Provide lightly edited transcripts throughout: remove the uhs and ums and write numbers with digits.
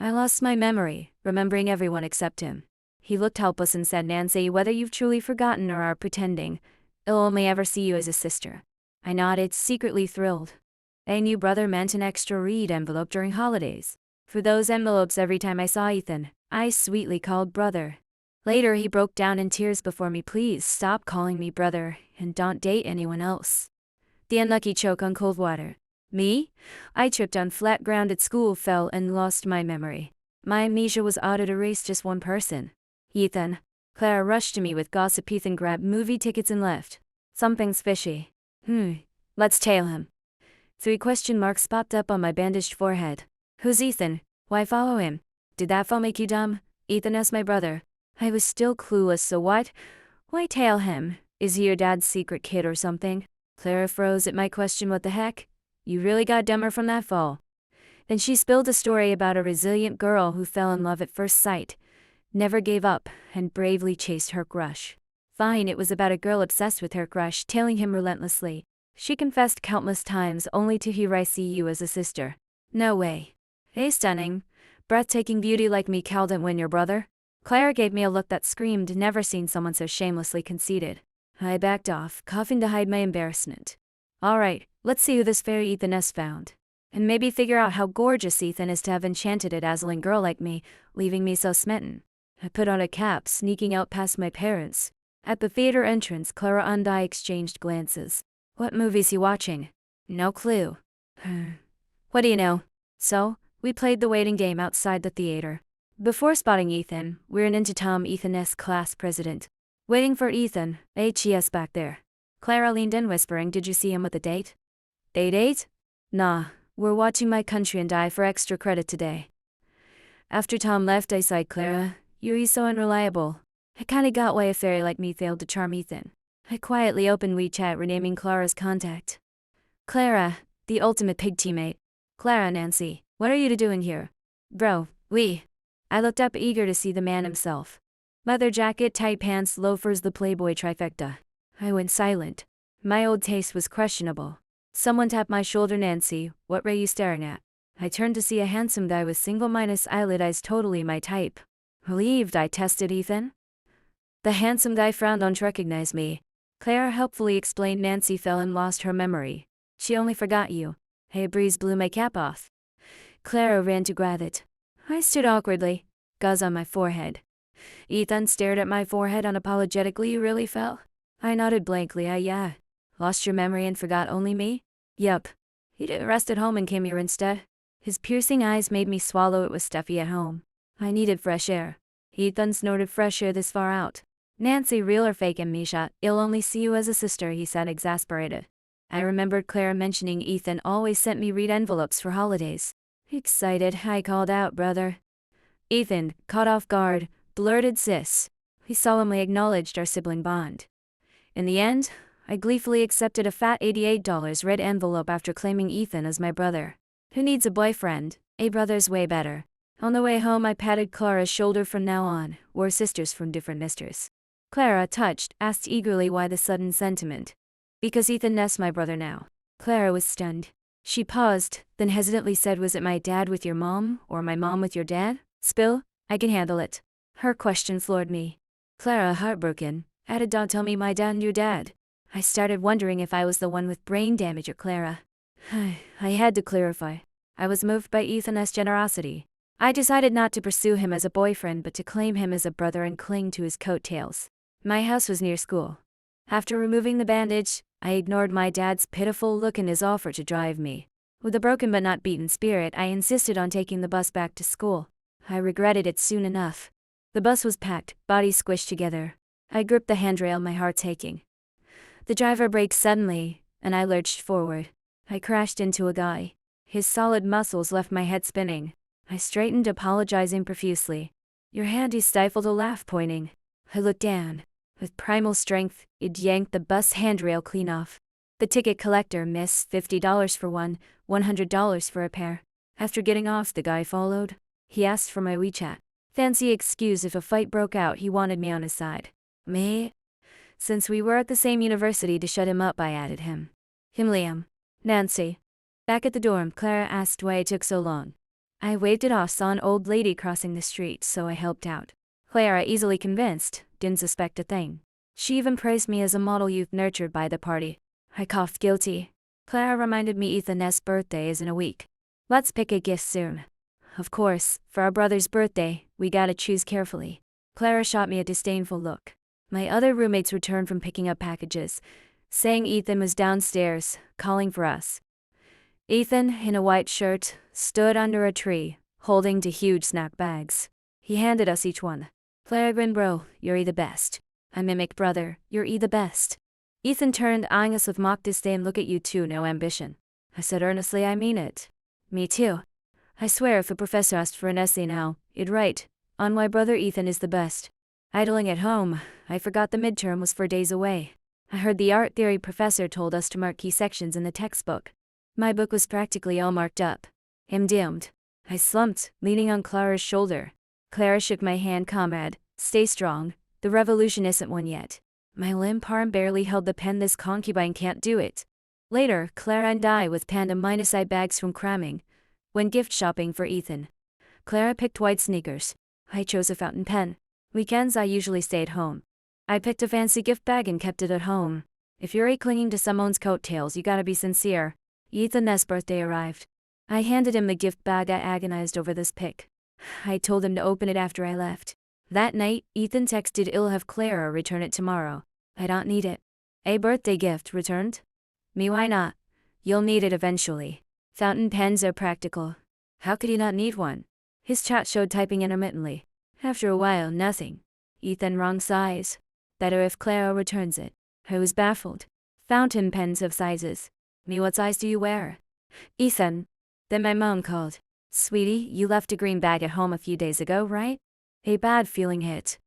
I lost my memory, remembering everyone except him. He looked helpless and said, Nacy, whether you've truly forgotten or are pretending, I'll only ever see you as a sister. I nodded, secretly thrilled. A new brother meant an extra read envelope during holidays. For those envelopes every time I saw Ethan, I sweetly called brother. Later he broke down in tears before me. Please stop calling me brother, and don't date anyone else. The unlucky choke on cold water. Me? I tripped on flat ground at school, fell, and lost my memory. My amnesia was odd, it erased just one person. Ethan. Clara rushed to me with gossip. Ethan grabbed movie tickets and left. Something's fishy. Let's tail him. 3 question marks popped up on my bandaged forehead. Who's Ethan? Why follow him? Did that phone make you dumb? Ethan is my brother. I was still clueless, so what? Why tail him? Is he your dad's secret kid or something? Clara froze at my question. What the heck? You really got dumber from that fall. Then she spilled a story about a resilient girl who fell in love at first sight, never gave up, and bravely chased her crush. Fine, it was about a girl obsessed with her crush, tailing him relentlessly. She confessed countless times, only to hear I see you as a sister. No way. Hey, stunning, breathtaking beauty like me can't win your brother? Clara gave me a look that screamed, never seen someone so shamelessly conceited. I backed off, coughing to hide my embarrassment. Alright, let's see who this fairy Ethan has found. And maybe figure out how gorgeous Ethan is to have enchanted a dazzling girl like me, leaving me so smitten. I put on a cap, sneaking out past my parents. At the theater entrance, Clara and I exchanged glances. What movie's he watching? No clue. What do you know? So, we played the waiting game outside the theater. Before spotting Ethan, we ran into Tom, Ethan's class president. Waiting for Ethan, HES back there. Clara leaned in whispering, did you see him with a date? Date? Nah, we're watching My Country and I for extra credit today. After Tom left, I sighed. Clara, you're so unreliable. I kinda got why a fairy like me failed to charm Ethan. I quietly opened WeChat, renaming Clara's contact. Clara, the ultimate pig teammate. Clara, Nacy, what are you doing here? Bro, I looked up, eager to see the man himself. Leather jacket, tight pants, loafers, the playboy trifecta. I went silent. My old taste was questionable. Someone tapped my shoulder. Nacy, what were you staring at? I turned to see a handsome guy with single-minus eyelid eyes, totally my type. Relieved, I tested Ethan. The handsome guy frowned. Don't recognize me. Clara helpfully explained. Nacy fell and lost her memory. She only forgot you. A breeze blew my cap off. Clara ran to grab it. I stood awkwardly, gauze on my forehead. Ethan stared at my forehead unapologetically. You really fell? I nodded blankly. Yeah. Lost your memory and forgot only me? Yup. He didn't rest at home and came here instead. His piercing eyes made me swallow. It was stuffy at home. I needed fresh air. Ethan snorted. Fresh air this far out? Nacy, real or fake amnesia? I'll only see you as a sister, he said, exasperated. I remembered Clara mentioning Ethan always sent me read envelopes for holidays. Excited, I called out, brother. Ethan, caught off guard, blurted, sis. He solemnly acknowledged our sibling bond. In the end, I gleefully accepted a fat $88 red envelope after claiming Ethan as my brother. Who needs a boyfriend? A brother's way better. On the way home, I patted Clara's shoulder. From now on, we're sisters from different misters. Clara, touched, asked eagerly why the sudden sentiment. Because Ethan's my brother now. Clara was stunned. She paused, then hesitantly said, was it my dad with your mom, or my mom with your dad? Spill? I can handle it. Her question floored me. Clara, heartbroken, added, don't tell me my dad and your dad. I started wondering if I was the one with brain damage or Clara. I had to clarify. I was moved by Ethan's generosity. I decided not to pursue him as a boyfriend but to claim him as a brother and cling to his coattails. My house was near school. After removing the bandage, I ignored my dad's pitiful look and his offer to drive me. With a broken but not beaten spirit, I insisted on taking the bus back to school. I regretted it soon enough. The bus was packed, bodies squished together. I gripped the handrail, my heart aching. The driver braked suddenly, and I lurched forward. I crashed into a guy. His solid muscles left my head spinning. I straightened, apologizing profusely. Your hand, he stifled a laugh, pointing. I looked down. With primal strength, it yanked the bus handrail clean off. The ticket collector, miss, $50 for one, $100 for a pair. After getting off, the guy followed. He asked for my WeChat. Fancy excuse if a fight broke out, he wanted me on his side. Me? Since we were at the same university, to shut him up, I added him. Liam. Nacy. Back at the dorm, Clara asked why it took so long. I waved it off, saw an old lady crossing the street, so I helped out. Clara, easily convinced, didn't suspect a thing. She even praised me as a model youth nurtured by the party. I coughed guilty. Clara reminded me Ethan's birthday is in a week. Let's pick a gift soon. Of course, for our brother's birthday, we gotta choose carefully. Clara shot me a disdainful look. My other roommates returned from picking up packages, saying Ethan was downstairs, calling for us. Ethan, in a white shirt, stood under a tree, holding two huge snack bags. He handed us each one. Clara grinned, bro, you're the best. I mimicked, brother, you're the best. Ethan turned, eyeing us with mock disdain. Look at you two, no ambition. I said earnestly, I mean it. Me too. I swear if a professor asked for an essay now, you'd write, on why brother Ethan is the best. Idling at home, I forgot the midterm was 4 days away. I heard the art theory professor told us to mark key sections in the textbook. My book was practically all marked up. I'm doomed. I slumped, leaning on Clara's shoulder. Clara shook my hand. Comrade, stay strong. The revolution isn't won yet. My limp arm barely held the pen. This concubine can't do it. Later, Clara and I, with Panda-I bags from cramming, went gift shopping for Ethan. Clara picked white sneakers. I chose a fountain pen. Weekends I usually stay at home. I picked a fancy gift bag and kept it at home. If you're clinging to someone's coattails, you gotta be sincere. Ethan's birthday arrived. I handed him the gift bag. I agonized over this pick. I told him to open it after I left. That night, Ethan texted, "I'll have Clara return it tomorrow. I don't need it." A birthday gift returned? Me, why not? You'll need it eventually. Fountain pens are practical. How could he not need one? His chat showed typing intermittently. After a while, nothing. Ethan, wrong size. Better if Clara returns it. I was baffled. Fountain pens have sizes. Me, what size do you wear? Ethan. Then my mom called. Sweetie, you left a green bag at home a few days ago, right? A bad feeling hit.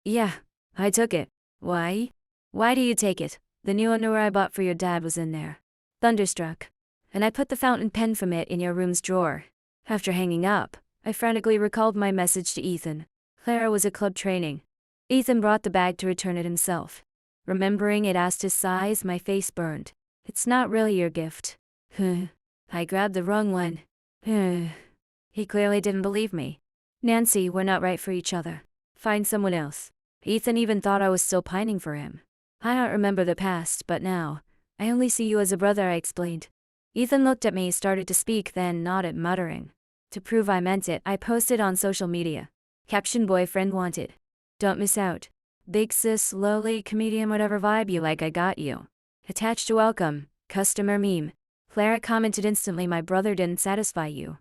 Yeah. I took it. Why? Why do you take it? The new underwear I bought for your dad was in there. Thunderstruck. And I put the fountain pen from it in your room's drawer. After hanging up, I frantically recalled my message to Ethan. Clara was at club training. Ethan brought the bag to return it himself. Remembering it asked his size, my face burned. It's not really your gift. I grabbed the wrong one. He clearly didn't believe me. Nacy, we're not right for each other. Find someone else. Ethan even thought I was still pining for him. I don't remember the past, but now, I only see you as a brother, I explained. Ethan looked at me, started to speak, then nodded, muttering. To prove I meant it, I posted on social media. Caption: boyfriend wanted. Don't miss out. Big sis, lowly, comedian, whatever vibe you like, I got you. Attached to welcome, customer meme. Clara commented instantly, my brother didn't satisfy you.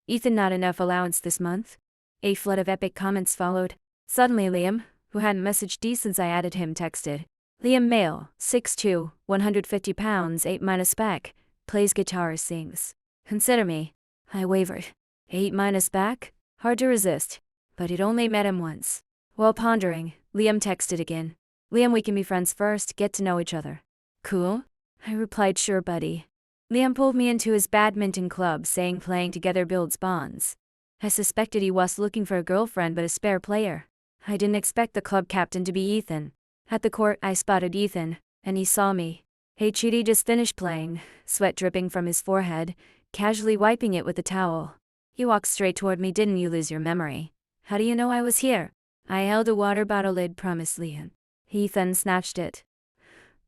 Ethan, not enough allowance this month? A flood of epic comments followed. Suddenly Liam, who hadn't messaged D since I added him, texted. Liam, male, 6'2", 150 pounds, 8- spec, plays guitar, sings. Consider me. I wavered. 8- back? Hard to resist. But it only met him once. While pondering, Liam texted again. Liam, we can be friends first, get to know each other. Cool? I replied, sure buddy. Liam pulled me into his badminton club, saying playing together builds bonds. I suspected he was looking for a girlfriend but a spare player. I didn't expect the club captain to be Ethan. At the court I spotted Ethan, and he saw me. Hey Chidi just finished playing, sweat dripping from his forehead, casually wiping it with a towel. He walked straight toward me. Didn't you lose your memory? How do you know I was here? I held a water bottle lid, promised Liam. Ethan snatched it.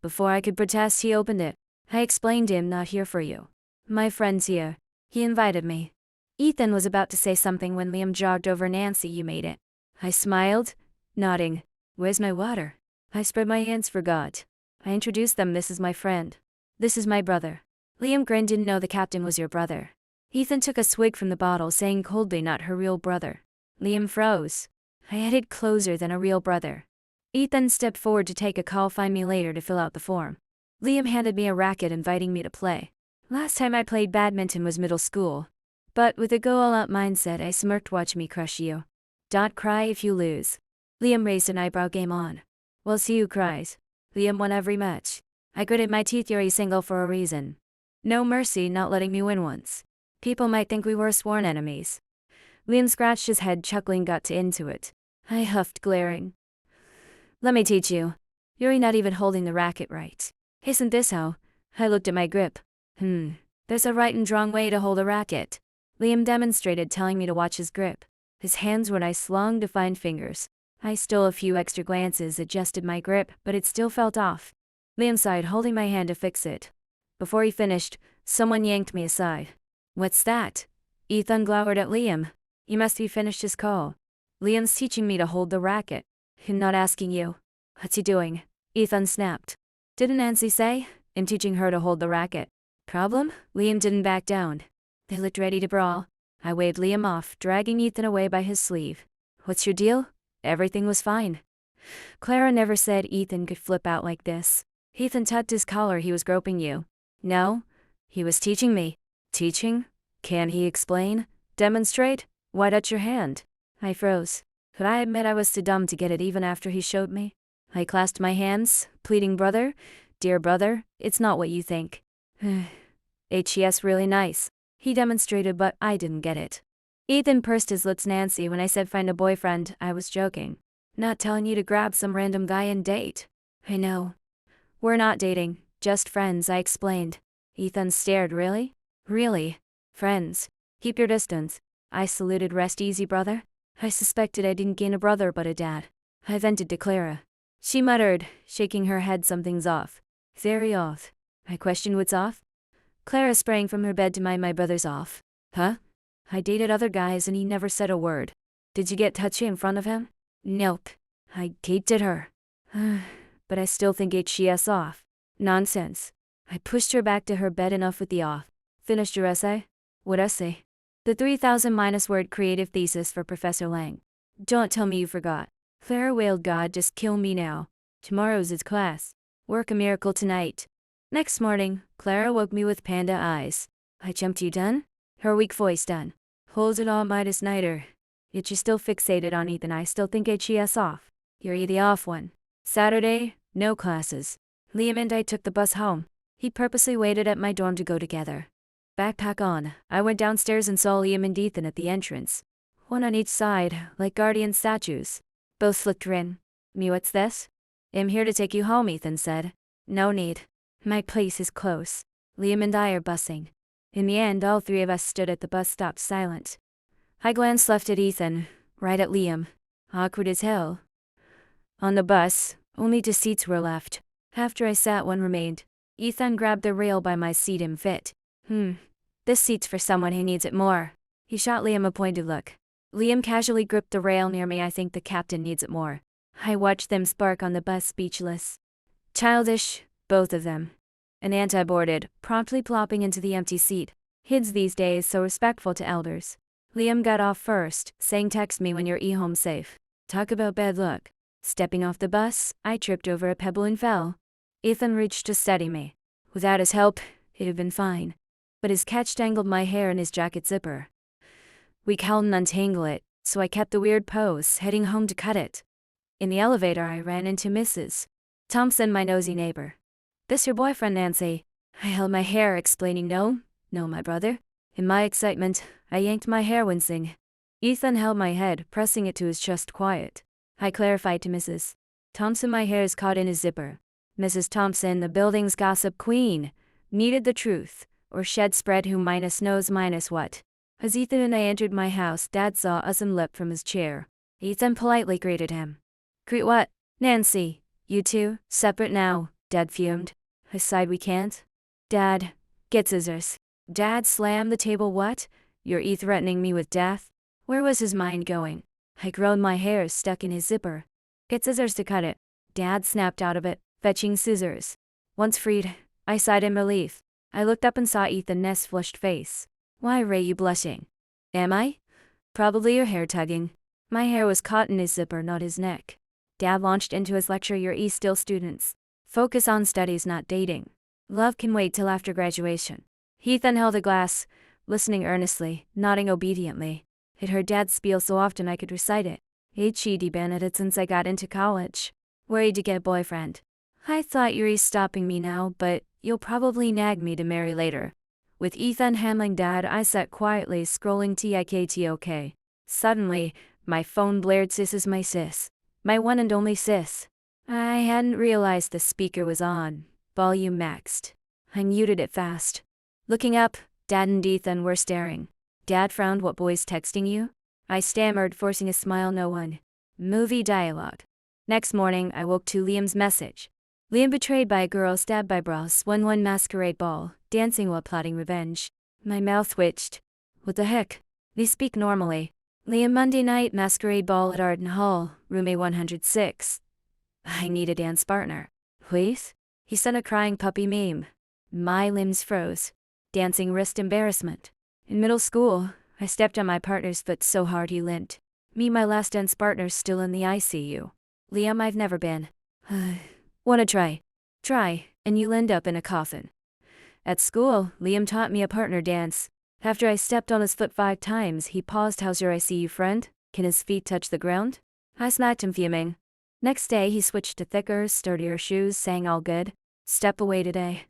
Before I could protest, he opened it. I explained to him, not here for you. My friend's here. He invited me. Ethan was about to say something when Liam jogged over. Nacy, you made it. I smiled, nodding. Where's my water? I spread my hands, forgot. I introduced them. This is my friend. This is my brother. Liam grinned. Didn't know the captain was your brother. Ethan took a swig from the bottle, saying coldly, not her real brother. Liam froze. I headed closer than a real brother. Ethan stepped forward to take a call. Find me later to fill out the form. Liam handed me a racket, inviting me to play. Last time I played badminton was middle school. But with a go-all-out mindset, I smirked. Watch me crush you. Don't cry if you lose. Liam raised an eyebrow. Game on. We'll see who cries. Liam won every match. I gritted my teeth. You're a single for a reason. No mercy, not letting me win once. People might think we were sworn enemies. Liam scratched his head, chuckling, got into it. I huffed, glaring. Let me teach you. You're not even holding the racket right. Isn't this how? I looked at my grip. There's a right and wrong way to hold a racket. Liam demonstrated, telling me to watch his grip. His hands were nice, long, defined fingers. I stole a few extra glances, adjusted my grip, but it still felt off. Liam sighed, holding my hand to fix it. Before he finished, someone yanked me aside. "What's that?" Ethan glowered at Liam. "You must be finished his call. Liam's teaching me to hold the racket." "I'm not asking you." "What's he doing?" Ethan snapped. "Didn't Nacy say? I'm teaching her to hold the racket." "Problem?" Liam didn't back down. They looked ready to brawl. I waved Liam off, dragging Ethan away by his sleeve. "What's your deal?" Everything was fine. Clara never said Ethan could flip out like this. Ethan tugged his collar. "He was groping you." "No. He was teaching me." "Teaching? Can he explain? Demonstrate? Why touch your hand?" I froze. Could I admit I was too dumb to get it even after he showed me? I clasped my hands, pleading, "Brother, dear brother, it's not what you think." "HES really nice." He demonstrated, but I didn't get it. Ethan pursed his lips. "Nacy, when I said find a boyfriend, I was joking. Not telling you to grab some random guy and date." "I know." "We're not dating, just friends," I explained. Ethan stared. "Really?" "Really. Friends. Keep your distance." I saluted. "Rest easy, brother." I suspected I didn't gain a brother but a dad. I vented to Clara. She muttered, shaking her head, "Something's off." "Very off." I questioned, "What's off?" Clara sprang from her bed to my brother's off. "Huh?" "I dated other guys and he never said a word." "Did you get touchy in front of him?" "Nope. I gaped at her." "But I still think HES off." "Nonsense." I pushed her back to her bed. "Enough with the off. Finished your essay?" "What essay?" "The 3,000-word creative thesis for Professor Lang." "Don't tell me you forgot." Clara wailed. "God, just kill me now. Tomorrow's his class. Work a miracle tonight." Next morning, Clara woke me with panda eyes. I jumped. "You done?" Her weak voice. "Done. Holds it all minus Niter." "Yet you're still fixated on Ethan." "I still think HES off." "You're the off one." Saturday, no classes. Liam and I took the bus home. He purposely waited at my dorm to go together. Backpack on, I went downstairs and saw Liam and Ethan at the entrance. One on each side, like guardian statues. Both looked grim. "Me, what's this?" "I'm here to take you home," Ethan said. "No need. My place is close. Liam and I are busing." In the end, all three of us stood at the bus stop silent. I glanced left at Ethan, right at Liam. Awkward as hell. On the bus, only 2 seats were left. After I sat, 1 remained. Ethan grabbed the rail by my seat and fit. This seat's for someone who needs it more." He shot Liam a pointed look. Liam casually gripped the rail near me. "I think the captain needs it more." I watched them spark on the bus, speechless. Childish, both of them. An I boarded, promptly plopping into the empty seat. Kids these days so respectful to elders. Liam got off first, saying, "Text me when you're home safe." Talk about bad luck. Stepping off the bus, I tripped over a pebble and fell. Ethan reached to steady me. Without his help, it'd have been fine. But his catch tangled my hair in his jacket zipper. We couldn't untangle it, so I kept the weird pose, heading home to cut it. In the elevator, I ran into Mrs. Thompson, my nosy neighbor. "This your boyfriend, Nacy?" I held my hair, explaining, No, my brother." In my excitement, I yanked my hair, wincing. Ethan held my head, pressing it to his chest. "Quiet." I clarified to Mrs. Thompson, "My hair is caught in his zipper." Mrs. Thompson, the building's gossip queen, needed the truth, or shed spread who knows what. As Ethan and I entered my house, Dad saw us and leapt from his chair. Ethan politely greeted him. "Greet what?" "Nacy, you two, separate now," Dad fumed. I sighed. "We can't." "Dad, get scissors." Dad slammed the table. "What? You're threatening me with death?" Where was his mind going? I groaned, my hair stuck in his zipper. "Get scissors to cut it." Dad snapped out of it, fetching scissors. Once freed, I sighed in relief. I looked up and saw Ethan's flushed face. "Why, Ray, you blushing?" "Am I?" "Probably your hair tugging." My hair was caught in his zipper, not his neck. Dad launched into his lecture. "You're still students. Focus on studies, not dating. Love can wait till after graduation." Ethan held a glass, listening earnestly, nodding obediently. It heard Dad's spiel so often I could recite it. "He'd been at it since I got into college. Worried to get a boyfriend. I thought you're stopping me now, but you'll probably nag me to marry later." With Ethan handling Dad, I sat quietly, scrolling TikTok. Suddenly, my phone blared. "Sis is my sis. My one and only sis." I hadn't realized the speaker was on. Volume maxed. I muted it fast. Looking up, Dad and Ethan were staring. Dad frowned. What boy's texting you? I stammered, forcing a smile. No one. Movie dialogue. Next morning, I woke to Liam's message. Liam betrayed by a girl, stabbed by bros, won one masquerade ball, dancing while plotting revenge. My mouth twitched. What the heck? They speak normally. Liam, Monday night, masquerade ball at Arden Hall, room A106. I need a dance partner. Please? He sent a crying puppy meme. My limbs froze. Dancing wrist embarrassment. In middle school, I stepped on my partner's foot so hard he limped. Me, my last dance partner's still in the ICU. Liam, I've never been. Wanna try? Try, and you'll end up in a coffin. At school, Liam taught me a partner dance. After I stepped on his foot 5 times, he paused. How's your ICU friend? Can his feet touch the ground? I smacked him, fuming. Next day, he switched to thicker, sturdier shoes, saying all good. Step away today.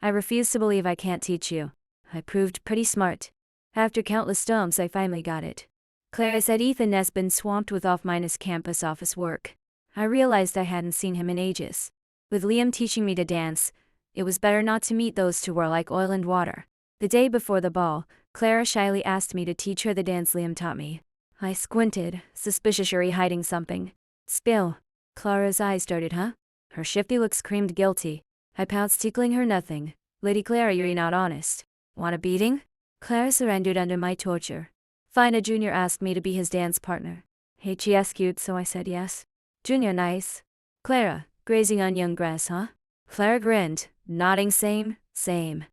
I refuse to believe I can't teach you. I proved pretty smart. After countless stumps, I finally got it. Clara said Ethan has been swamped with off-minus campus office work. I realized I hadn't seen him in ages. With Liam teaching me to dance, it was better not to meet. Those two were like oil and water. The day before the ball, Clara shyly asked me to teach her the dance Liam taught me. I squinted, suspiciously hiding something. Spill. Clara's eyes darted. Huh? Her shifty look screamed guilty. I pounced, tickling her. Nothing. Lady Clara, you're not honest. Want a beating? Clara surrendered under my torture. Fine. A junior asked me to be his dance partner. He asked, so I said yes. Junior, nice. Clara, grazing on young grass, huh? Clara grinned, nodding. Same.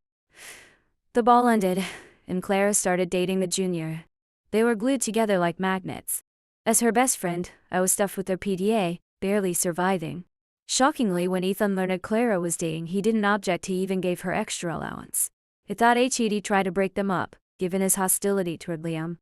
The ball ended, and Clara started dating the junior. They were glued together like magnets. As her best friend, I was stuffed with their PDA, barely surviving. Shockingly, when Ethan learned Clara was dating, he didn't object. He even gave her extra allowance. I thought he'd try to break them up, given his hostility toward Liam.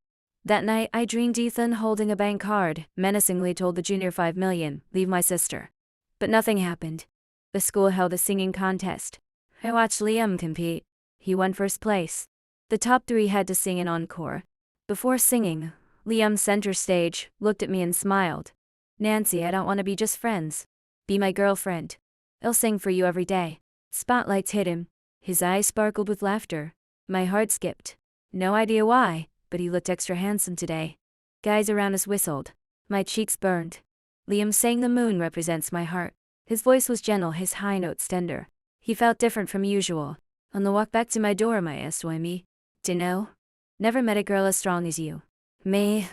That night, I dreamed Ethan, holding a bank card, menacingly told the junior, $5 million, leave my sister. But nothing happened. The school held a singing contest. I watched Liam compete. He won first place. The top 3 had to sing an encore. Before singing, Liam center stage, looked at me and smiled. Nacy, I don't want to be just friends. Be my girlfriend. I'll sing for you every day. Spotlights hit him. His eyes sparkled with laughter. My heart skipped. No idea why, but he looked extra handsome today. Guys around us whistled. My cheeks burned. Liam sang The Moon Represents My Heart. His voice was gentle, his high notes tender. He felt different from usual. On the walk back to my dorm, I asked, why me? Dunno. Never met a girl as strong as you. Me?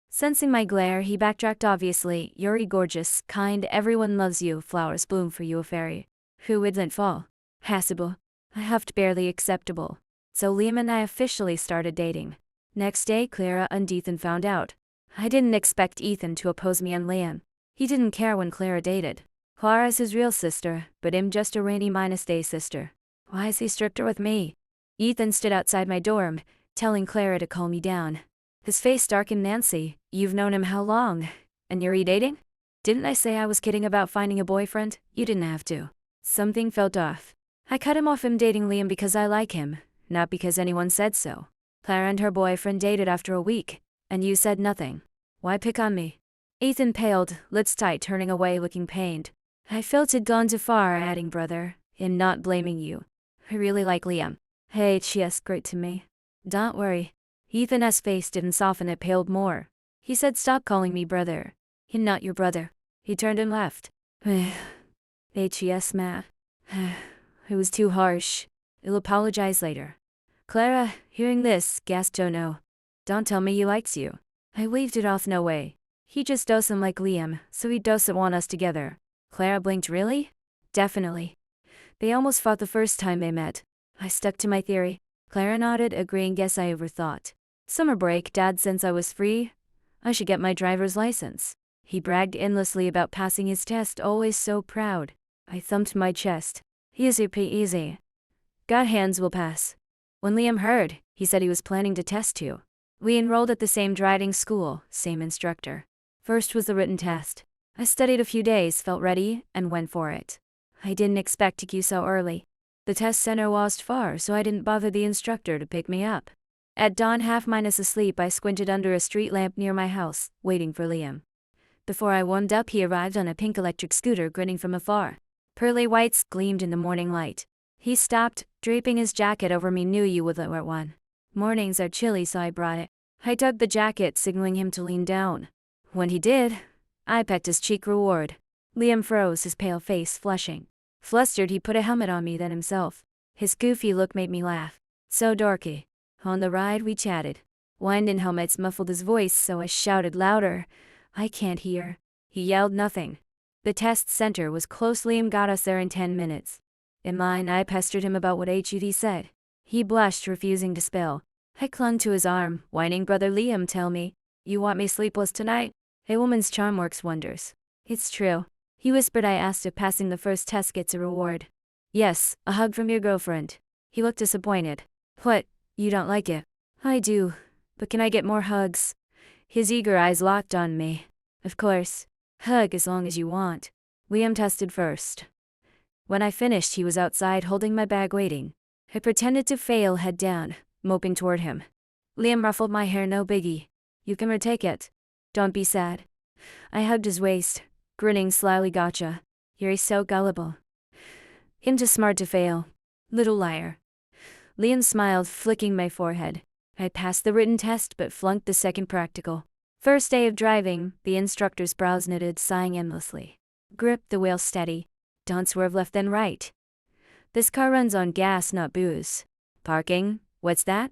Sensing my glare, he backtracked. Obviously, you're gorgeous, kind, everyone loves you, flowers bloom for you, a fairy. Who wouldn't fall? Passable. I huffed, barely acceptable. So Liam and I officially started dating. Next day, Clara and Ethan found out. I didn't expect Ethan to oppose me and Liam. He didn't care when Clara dated. Clara's his real sister, but I'm just a rainy-day sister. Why is he stricter with me? Ethan stood outside my dorm, telling Clara to calm me down. His face darkened. Nacy, you've known him how long? And you're dating? Didn't I say I was kidding about finding a boyfriend? You didn't have to. Something felt off. I cut him off. I'm dating Liam because I like him, not because anyone said so. Clara and her boyfriend dated after a week, and you said nothing. Why pick on me? Ethan paled, lips tight, turning away, looking pained. I felt it'd gone too far, adding, brother, in not blaming you. I really like Liam. Hey, yes, great to me. Don't worry. Ethan's face didn't soften, it paled more. He said, stop calling me brother. I'm not your brother. He turned and left. Yes, Matt. It was too harsh. I'll apologize later. Clara, hearing this, gasped, oh no. Don't tell me he likes you. I waved it off. No way. He just doesn't like Liam, so he doesn't want us together. Clara blinked. Really? Definitely. They almost fought the first time they met. I stuck to my theory. Clara nodded, agreeing. Guess I overthought. Summer break, Dad, since I was free, I should get my driver's license. He bragged endlessly about passing his test, always so proud. I thumped my chest. Easy. Got hands, will pass. When Liam heard, he said he was planning to test too. We enrolled at the same driving school, same instructor. First was the written test. I studied a few days, felt ready, and went for it. I didn't expect to queue so early. The test center was far, so I didn't bother the instructor to pick me up. At dawn, half-minus asleep, I squinted under a street lamp near my house, waiting for Liam. Before I warmed up, he arrived on a pink electric scooter, grinning from afar. Pearly whites gleamed in the morning light. He stopped, draping his jacket over me. Knew you would wear one. Mornings are chilly, so I brought it. I tugged the jacket, signaling him to lean down. When he did, I pecked his cheek reward. Liam froze, his pale face flushing. Flustered, he put a helmet on me, then himself. His goofy look made me laugh. So dorky. On the ride, we chatted. Wind in helmets muffled his voice, so I shouted louder. I can't hear. He yelled nothing. The test center was close. Liam got us there in 10 minutes. In mine, I pestered him about what HUD said. He blushed, refusing to spill. I clung to his arm, whining, "Brother Liam, tell me. You want me sleepless tonight? A woman's charm works wonders." "It's true," he whispered. I asked if passing the first test gets a reward. "Yes, a hug from your girlfriend." He looked disappointed. "What, you don't like it?" "I do. But can I get more hugs?" His eager eyes locked on me. "Of course. Hug as long as you want." Liam tested first. When I finished, he was outside holding my bag waiting. I pretended to fail, head down, moping toward him. Liam ruffled my hair. "No biggie. You can retake it. Don't be sad." I hugged his waist, grinning slyly. "Gotcha. You're so gullible. Him too smart to fail. Little liar." Liam smiled, flicking my forehead. I passed the written test but flunked the second practical. First day of driving, the instructor's brows knitted, sighing endlessly. "Grip the wheel steady. Don't swerve left then right. This car runs on gas, not booze." "Parking? What's that?"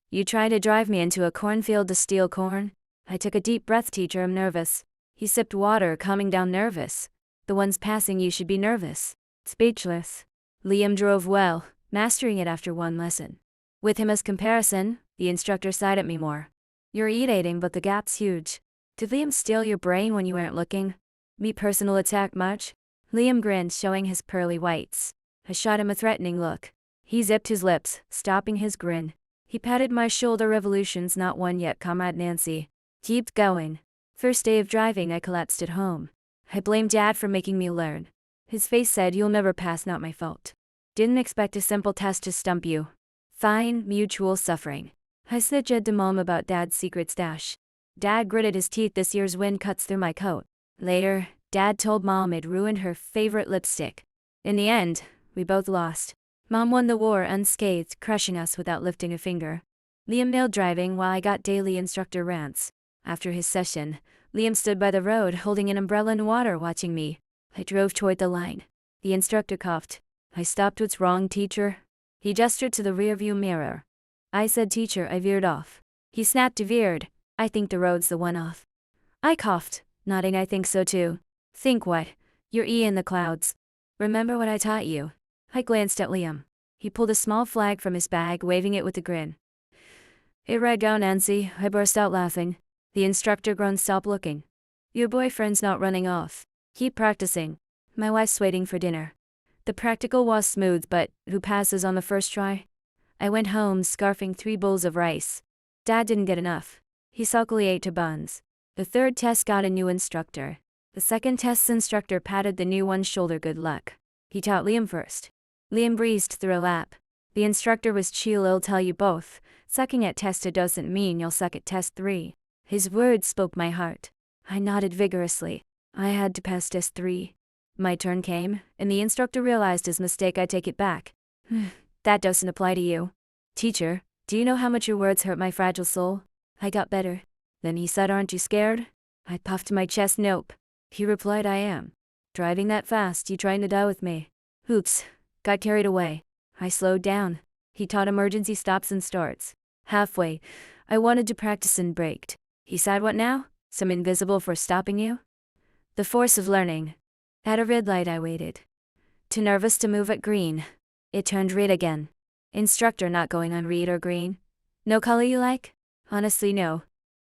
"You try to drive me into a cornfield to steal corn?" I took a deep breath. "Teacher, I'm nervous." He sipped water, calming down. "Nervous? The ones passing you should be nervous." Speechless. Liam drove well, mastering it after one lesson. With him as comparison, the instructor sighed at me more. "You're irritating, but the gap's huge. Did Liam steal your brain when you weren't looking?" "Me personal attack much?" Liam grinned, showing his pearly whites. I shot him a threatening look. He zipped his lips, stopping his grin. He patted my shoulder. "Revolution's not won yet, Comrade Nacy. Keep going." First day of driving, I collapsed at home. I blamed Dad for making me learn. His face said, "You'll never pass, not my fault. Didn't expect a simple test to stump you." Fine, mutual suffering. I snitched to Mom about Dad's secret stash. Dad gritted his teeth. "This year's wind cuts through my coat." Later, Dad told Mom it ruined her favorite lipstick. In the end, we both lost. Mom won the war unscathed, crushing us without lifting a finger. Liam nailed driving while I got daily instructor rants. After his session, Liam stood by the road holding an umbrella and water, watching me. I drove toward the line. The instructor coughed. I stopped. "What's wrong, teacher?" He gestured to the rearview mirror. I said, "Teacher, I veered off." He snapped. "You veered? I think the road's the one off." I coughed, nodding. "I think so too." "Think what?" "You're in the clouds. Remember what I taught you?" I glanced at Liam. He pulled a small flag from his bag, waving it with a grin. "It read, 'Go, Nacy.'" I burst out laughing. The instructor groaned. "Stop looking. Your boyfriend's not running off. Keep practicing. My wife's waiting for dinner." The practical was smooth, but who passes on the first try? I went home, scarfing 3 bowls of rice. Dad didn't get enough. He sulkily ate 2 buns. The third test got a new instructor. The second test's instructor patted the new one's shoulder. "Good luck." He taught Liam first. Liam breezed through a lap. The instructor was chill. "I'll tell you both. Sucking at test 2 doesn't mean you'll suck at test 3. His words spoke my heart. I nodded vigorously. I had to pass test 3. My turn came, and the instructor realized his mistake. "I take it back. That doesn't apply to you." "Teacher, do you know how much your words hurt my fragile soul?" I got better. Then he said, "Aren't you scared?" I puffed my chest. "Nope." He replied, "I am. Driving that fast, you trying to die with me?" Oops. Got carried away. I slowed down. He taught emergency stops and starts. Halfway, I wanted to practice and braked. He said, "What now? Some invisible for stopping you?" The force of learning. At a red light I waited. Too nervous to move at green. It turned red again. Instructor, "Not going on red or green." "No color you like?" "Honestly, no."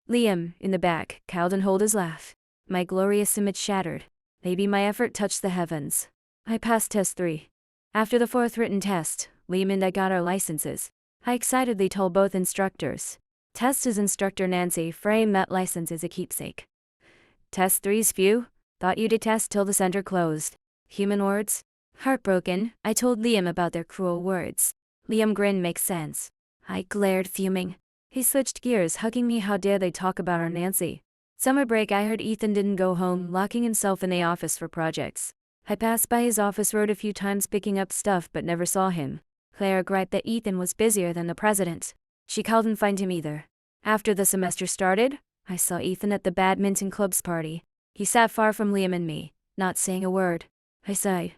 Liam, in the back, cowed and held his laugh. My glorious image shattered. Maybe my effort touched the heavens. I passed test 3. After the 4th written test, Liam and I got our licenses. I excitedly told both instructors. Test as instructor Nacy, frame met license as a keepsake. Test 3's few. Thought you'd test till the center closed. Human words? Heartbroken, I told Liam about their cruel words. Liam grinned. "Makes sense." I glared, fuming. He switched gears, hugging me. "How dare they talk about our Nacy?" Summer break, I heard Ethan didn't go home, locking himself in the office for projects. I passed by his office road a few times picking up stuff but never saw him. Claire griped that Ethan was busier than the president. She couldn't find him either. After the semester started, I saw Ethan at the badminton club's party. He sat far from Liam and me, not saying a word. I sighed.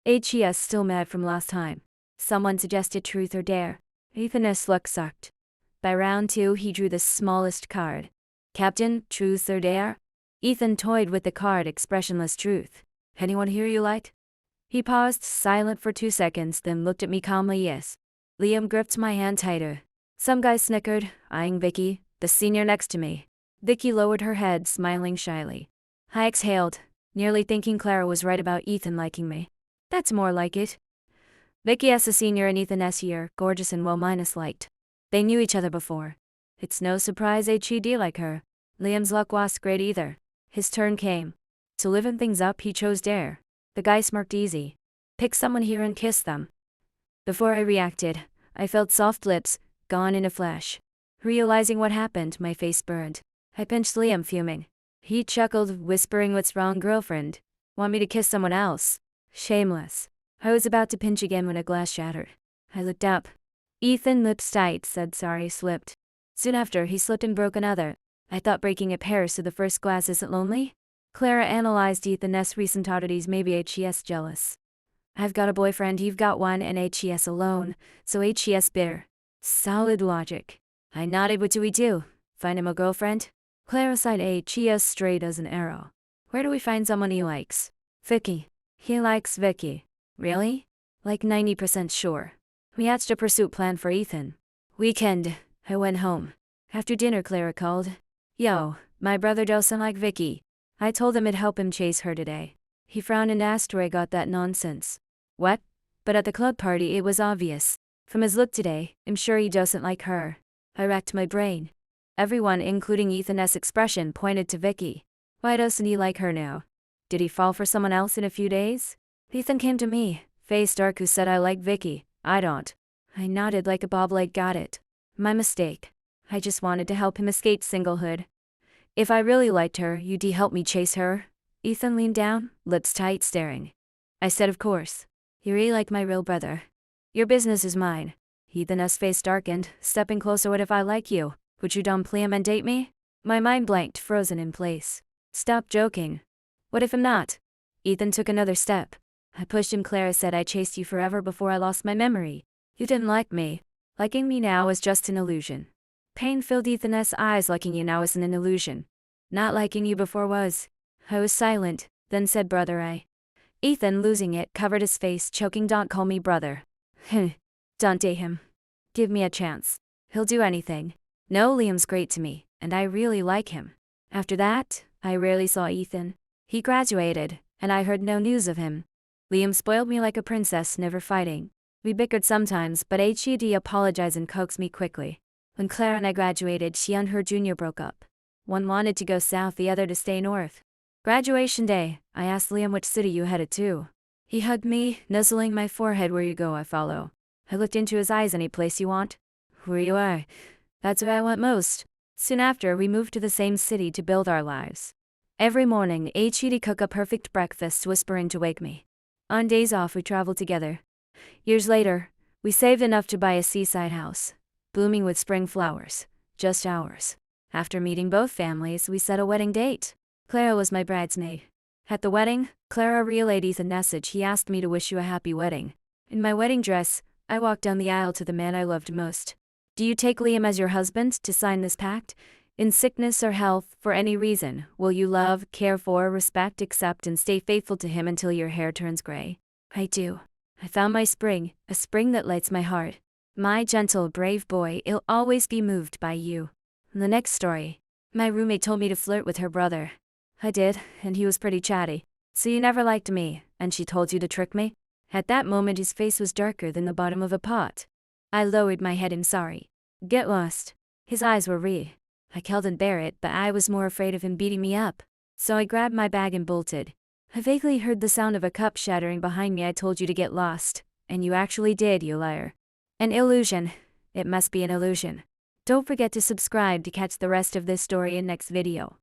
HES still mad from last time. Someone suggested truth or dare. Ethan's luck sucked. By round 2 he drew the smallest card. Captain, truth or dare? Ethan toyed with the card expressionless truth. Anyone here you like? He paused, silent for 2 seconds, then looked at me calmly. Yes. Liam gripped my hand tighter. Some guy snickered, eyeing Vicky, the senior next to me. Vicky lowered her head, smiling shyly. I exhaled, nearly thinking Clara was right about Ethan liking me. That's more like it. Vicky as a senior and Ethan S. year, gorgeous and well-liked. They knew each other before. It's no surprise HED like her. Liam's luck wasn't great either. His turn came. To liven things up, he chose dare. The guy smirked easy. Pick someone here and kiss them. Before I reacted, I felt soft lips, gone in a flash. Realizing what happened, my face burned. I pinched Liam, fuming. He chuckled, whispering, "What's wrong, girlfriend? Want me to kiss someone else?" Shameless. I was about to pinch again when a glass shattered. I looked up. Ethan, lips tight, said sorry, slipped. Soon after, he slipped and broke another. I thought breaking a pair so the first glass isn't lonely? Clara analyzed Ethan's recent oddities. Maybe HES jealous. I've got a boyfriend, you've got one, and HES alone, so HES bitter. Solid logic. I nodded. What do we do? Find him a girlfriend? Clara sighed. HES straight as an arrow. Where do we find someone he likes? Vicky. He likes Vicky. Really? Like 90% sure. We hatched a pursuit plan for Ethan. Weekend. I went home. After dinner, Clara called. Yo, my brother doesn't like Vicky. I told him it'd help him chase her today. He frowned and asked where I got that nonsense. What? But at the club party it was obvious. From his look today, I'm sure he doesn't like her. I racked my brain. Everyone, including Ethan's expression, pointed to Vicky. Why doesn't he like her now? Did he fall for someone else in a few days? Ethan came to me, face dark, who said I like Vicky. I don't. I nodded like a bobbled. Got it. My mistake. I just wanted to help him escape singlehood. If I really liked her, you'd help me chase her? Ethan leaned down, lips tight, staring. I said, of course. You're really like my real brother. Your business is mine. Ethan's face darkened, stepping closer. What if I like you? Would you dump Liam and date me? My mind blanked, frozen in place. Stop joking. What if I'm not? Ethan took another step. I pushed him. Clara said I chased you forever before I lost my memory. You didn't like me. Liking me now is just an illusion. Pain filled Ethan's eyes. Liking you now isn't an illusion. Not liking you before was. I was silent, then said, brother. Ethan, losing it, covered his face, choking. Don't call me brother. Don't date him. Give me a chance. He'll do anything. No, Liam's great to me, and I really like him. After that, I rarely saw Ethan. He graduated, and I heard no news of him. Liam spoiled me like a princess, never fighting. We bickered sometimes, but HED apologized and coaxed me quickly. When Clara and I graduated, she and her junior broke up. One wanted to go south, the other to stay north. Graduation day, I asked Liam which city you headed to. He hugged me, nuzzling my forehead. Where you go, I follow. I looked into his eyes. Any place you want? Where you are. That's where I went most. Soon after, we moved to the same city to build our lives. Every morning, HED cook a perfect breakfast, whispering to wake me. On days off, we traveled together. Years later, we saved enough to buy a seaside house, blooming with spring flowers, just ours. After meeting both families, we set a wedding date. Clara was my bridesmaid. At the wedding, Clara relayed Ethan's message. He asked me to wish you a happy wedding. In my wedding dress, I walked down the aisle to the man I loved most. Do you take Liam as your husband to sign this pact? In sickness or health, for any reason, will you love, care for, respect, accept, and stay faithful to him until your hair turns gray? I do. I found my spring, a spring that lights my heart. My gentle, brave boy, I'll always be moved by you. The next story. My roommate told me to flirt with her brother. I did, and he was pretty chatty. So you never liked me, and she told you to trick me? At that moment his face was darker than the bottom of a pot. I lowered my head. I'm sorry. Get lost. His eyes were red. I couldn't bear it, but I was more afraid of him beating me up. So I grabbed my bag and bolted. I vaguely heard the sound of a cup shattering behind me. I told you to get lost. And you actually did, you liar. An illusion. It must be an illusion. Don't forget to subscribe to catch the rest of this story in next video.